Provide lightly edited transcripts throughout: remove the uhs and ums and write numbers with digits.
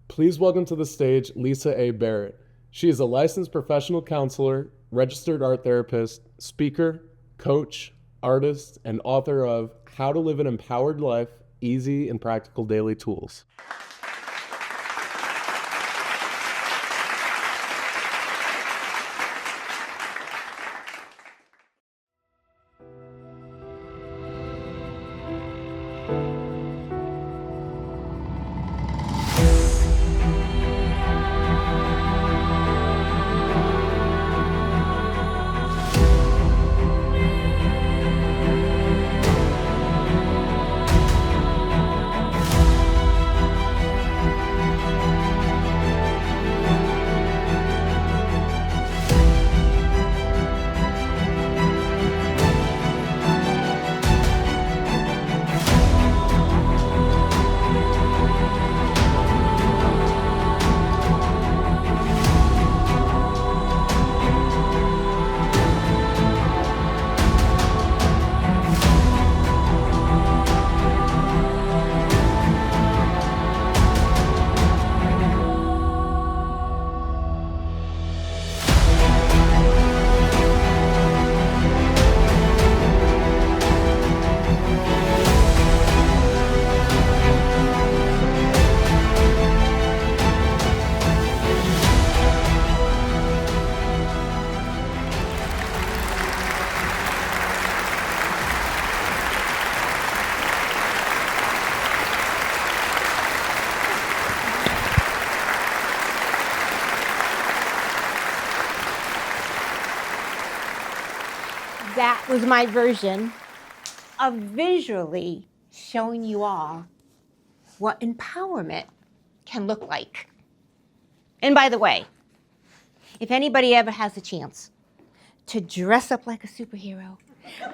Please welcome to the stage Lisa A. Barrett. She is a licensed professional counselor, registered art therapist, speaker, coach, artist, and author of How to Live an Empowered Life, Easy and Practical Daily Tools. That was my version of visually showing you all what empowerment can look like. And by the way, if anybody ever has a chance to dress up like a superhero,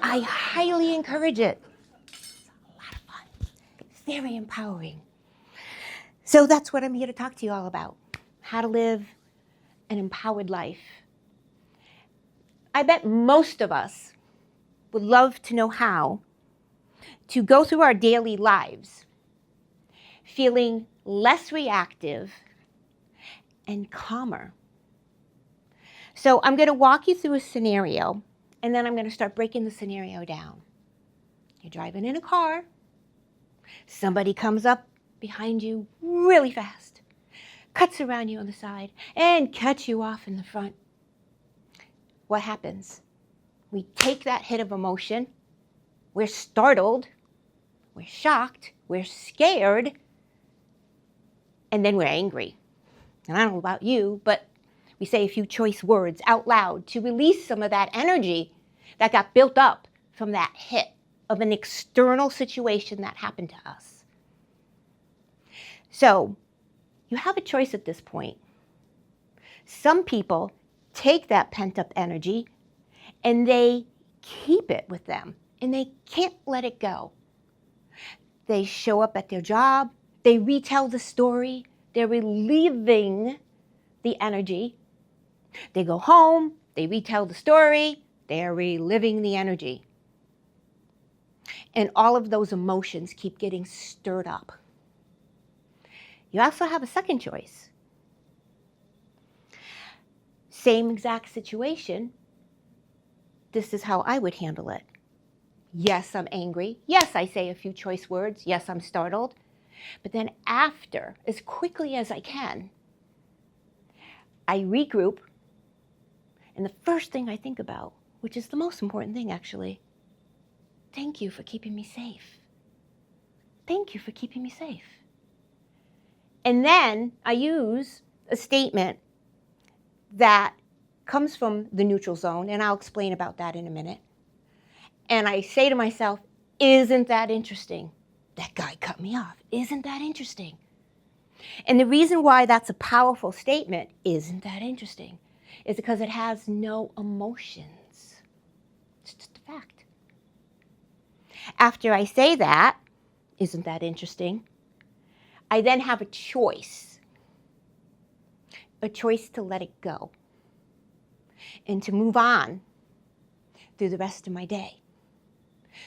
I highly encourage it. It's a lot of fun. It's very empowering. So that's what I'm here to talk to you all about. How to live an empowered life. I bet most of us would love to know how to go through our daily lives feeling less reactive and calmer. So I'm going to walk you through a scenario, and then I'm going to start breaking the scenario down. You're driving in a car. Somebody comes up behind you really fast, cuts around you on the side, and cuts you off in the front. What happens? We take that hit of emotion. We're startled. We're shocked. We're scared. And then we're angry. And I don't know about you, but we say a few choice words out loud to release some of that energy that got built up from that hit of an external situation that happened to us. So you have a choice at this point. Some people take that pent-up energy and they keep it with them, and they can't let it go. They show up at their job, they retell the story, they're relieving the energy. They go home, they retell the story, they're reliving the energy. And all of those emotions keep getting stirred up. You also have a second choice. Same exact situation. This is how I would handle it. Yes, I'm angry. Yes, I say a few choice words. Yes, I'm startled. But then after, as quickly as I can, I regroup. And the first thing I think about, which is the most important thing actually, thank you for keeping me safe. Thank you for keeping me safe. And then I use a statement that comes from the neutral zone, and I'll explain about that in a minute. And I say to myself, isn't that interesting? That guy cut me off. Isn't that interesting? And the reason why that's a powerful statement, isn't that interesting, is because it has no emotions. It's just a fact. After I say that, isn't that interesting, I then have a choice to let it go and to move on through the rest of my day.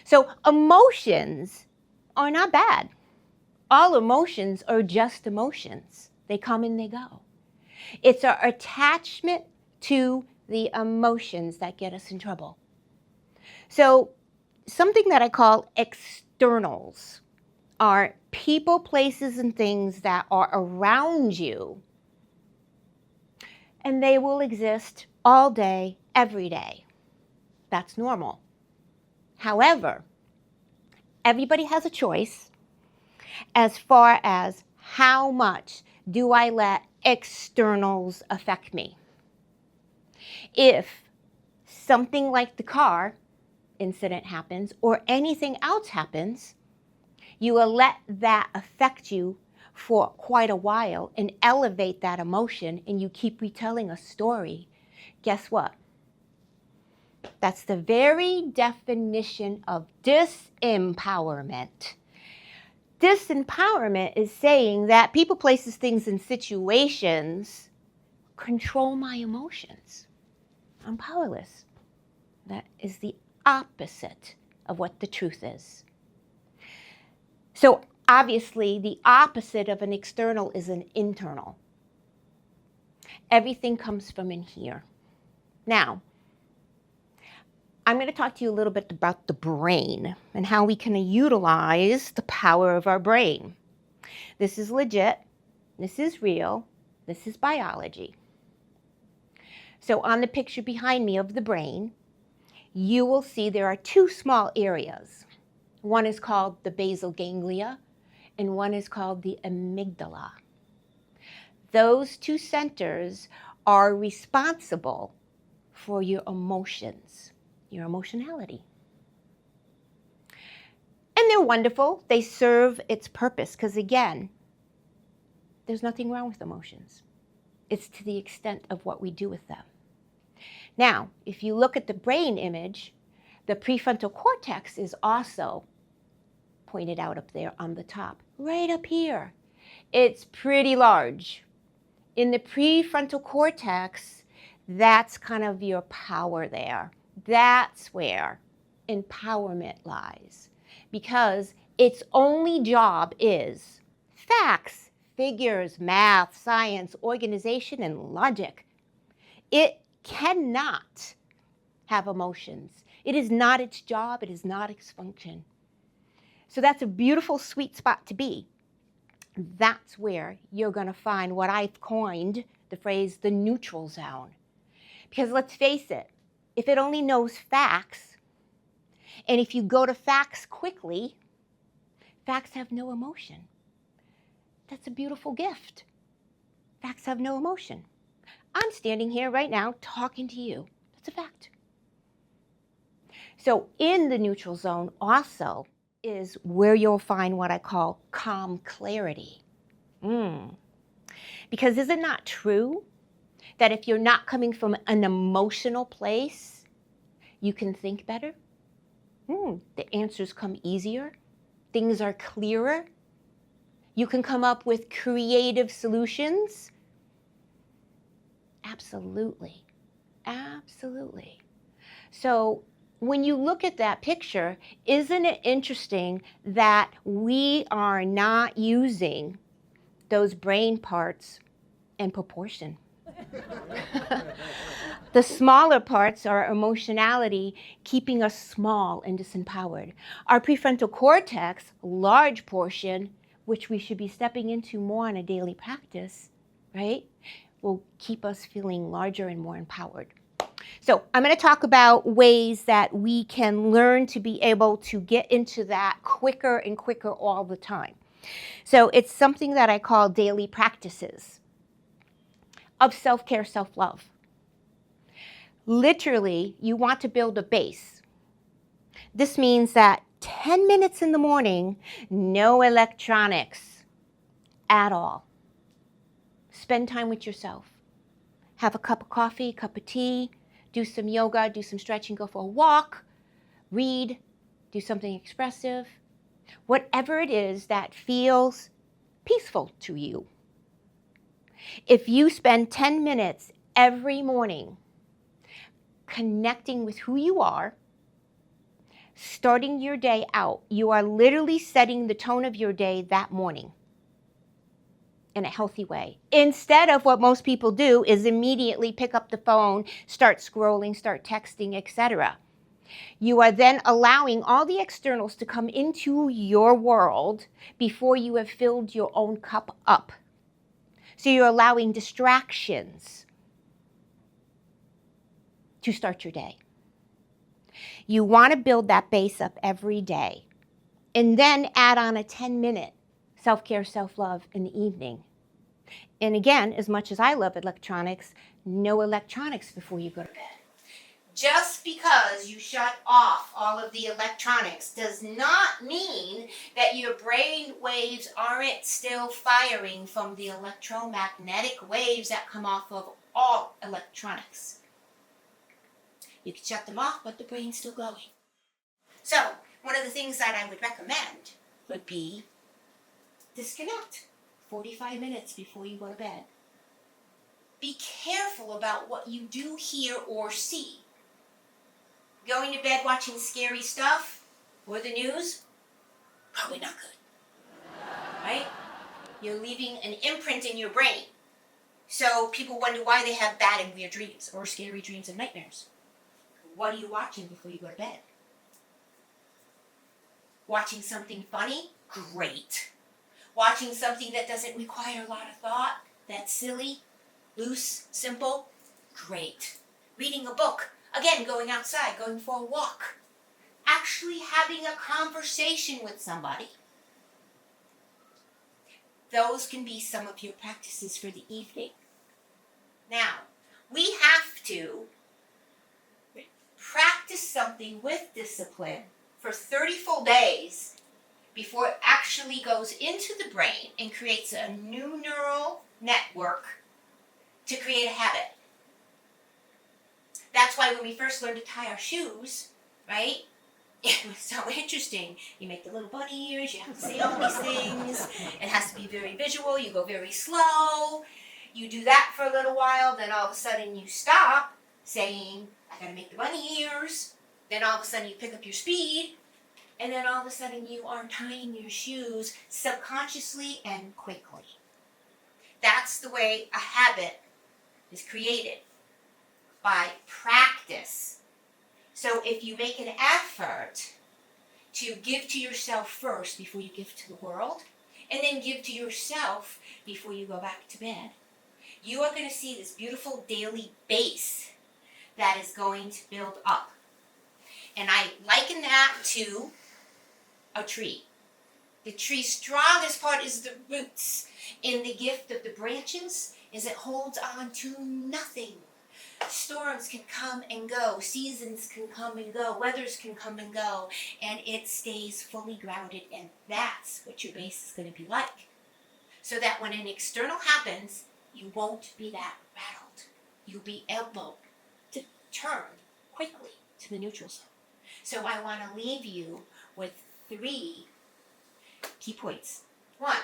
So emotions are not bad. All emotions are just emotions. They come and they go. It's our attachment to the emotions that get us in trouble. So something that I call externals are people, places, and things that are around you, and they will exist all day, every day. That's normal. However, everybody has a choice as far as how much do I let externals affect me. If something like the car incident happens or anything else happens, you will let that affect you for quite a while and elevate that emotion, and you keep retelling a story. Guess what? That's the very definition of disempowerment. Disempowerment is saying that people, places, things, and situations control my emotions. I'm powerless. That is the opposite of what the truth is. So obviously, the opposite of an external is an internal. Everything comes from in here. Now, I'm going to talk to you a little bit about the brain and how we can utilize the power of our brain. This is legit. This is real. This is biology. So on the picture behind me of the brain, you will see there are two small areas. One is called the basal ganglia, and one is called the amygdala. Those two centers are responsible for your emotions, your emotionality. And they're wonderful. They serve its purpose because, again, there's nothing wrong with emotions. It's to the extent of what we do with them. Now, if you look at the brain image, the prefrontal cortex is also pointed out up there on the top, right up here. It's pretty large. In the prefrontal cortex, that's kind of your power there. That's where empowerment lies, because its only job is facts, figures, math, science, organization, and logic. It cannot have emotions. It is not its job. It is not its function. So that's a beautiful, sweet spot to be. That's where you're going to find what I've coined the phrase, the neutral zone. Because let's face it, if it only knows facts, and if you go to facts quickly, facts have no emotion. That's a beautiful gift. Facts have no emotion. I'm standing here right now talking to you. That's a fact. So in the neutral zone also is where you'll find what I call calm clarity. Because is it not true that if you're not coming from an emotional place, you can think better? The answers come easier. Things are clearer. You can come up with creative solutions. Absolutely. Absolutely. So when you look at that picture, isn't it interesting that we are not using those brain parts in proportion? The smaller parts are emotionality, keeping us small and disempowered. Our prefrontal cortex, large portion, which we should be stepping into more on a daily practice, right, will keep us feeling larger and more empowered. So I'm going to talk about ways that we can learn to be able to get into that quicker and quicker all the time. So it's something that I call daily practices of self-care, self-love. Literally, you want to build a base. This means that 10 minutes in the morning, no electronics at all. Spend time with yourself. Have a cup of coffee, cup of tea, do some yoga, do some stretching, go for a walk, read, do something expressive. Whatever it is that feels peaceful to you. If you spend 10 minutes every morning connecting with who you are, starting your day out, you are literally setting the tone of your day that morning. in a healthy way. Instead of what most people do is immediately pick up the phone, start scrolling, start texting, etc. You are then allowing all the externals to come into your world before you have filled your own cup up. So you're allowing distractions to start your day. You want to build that base up every day and then add on a 10-minute self-care, self-love in the evening. And again, as much as I love electronics, no electronics before you go to bed. Just because you shut off all of the electronics does not mean that your brain waves aren't still firing from the electromagnetic waves that come off of all electronics. You can shut them off, but the brain's still going. So, one of the things that I would recommend would be disconnect 45 minutes before you go to bed. Be careful about what you do, hear, or see. Going to bed watching scary stuff or the news, probably not good, right? You're leaving an imprint in your brain. So people wonder why they have bad and weird dreams or scary dreams and nightmares. What are you watching before you go to bed? Watching something funny? Great. Watching something that doesn't require a lot of thought, that's silly, loose, simple? Great. Reading a book? Again, going outside, going for a walk. Actually having a conversation with somebody. Those can be some of your practices for the evening. Now, we have to practice something with discipline for 30 full days before it actually goes into the brain and creates a new neural network to create a habit. That's why when we first learned to tie our shoes, right, it was so interesting. You make the little bunny ears, you have to say all these things. It has to be very visual, you go very slow. You do that for a little while, then all of a sudden you stop saying, I gotta make the bunny ears. Then all of a sudden you pick up your speed. And then all of a sudden you are tying your shoes subconsciously and quickly. That's the way a habit is created, by practice. So if you make an effort to give to yourself first before you give to the world, and then give to yourself before you go back to bed, you are going to see this beautiful daily base that is going to build up. And I liken that to a tree. The tree's strongest part is the roots. And the gift of the branches is it holds on to nothing. Storms can come and go. Seasons can come and go. Weathers can come and go. And it stays fully grounded. And that's what your base is going to be like. So that when an external happens, you won't be that rattled. You'll be able to turn quickly to the neutral zone. So I want to leave you with 3 key points. 1,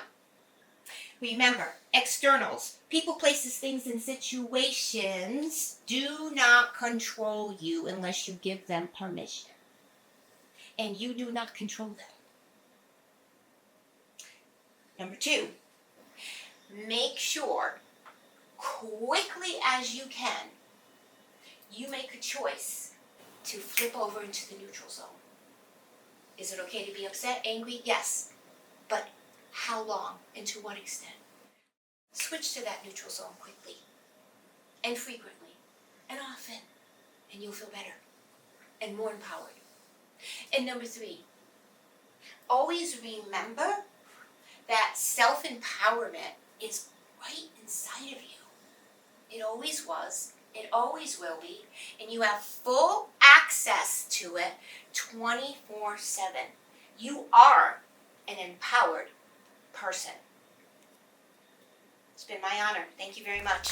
remember, externals, people, places, things, and situations do not control you unless you give them permission. And you do not control them. Number 2, make sure, quickly as you can, you make a choice to flip over into the neutral zone. Is it okay to be upset, angry? Yes. But how long and to what extent? Switch to that neutral zone quickly and frequently and often, and you'll feel better and more empowered. And number 3, always remember that self-empowerment is right inside of you. It always was. It always will be. And you have full access to it 24/7. You are an empowered person. It's been my honor. Thank you very much.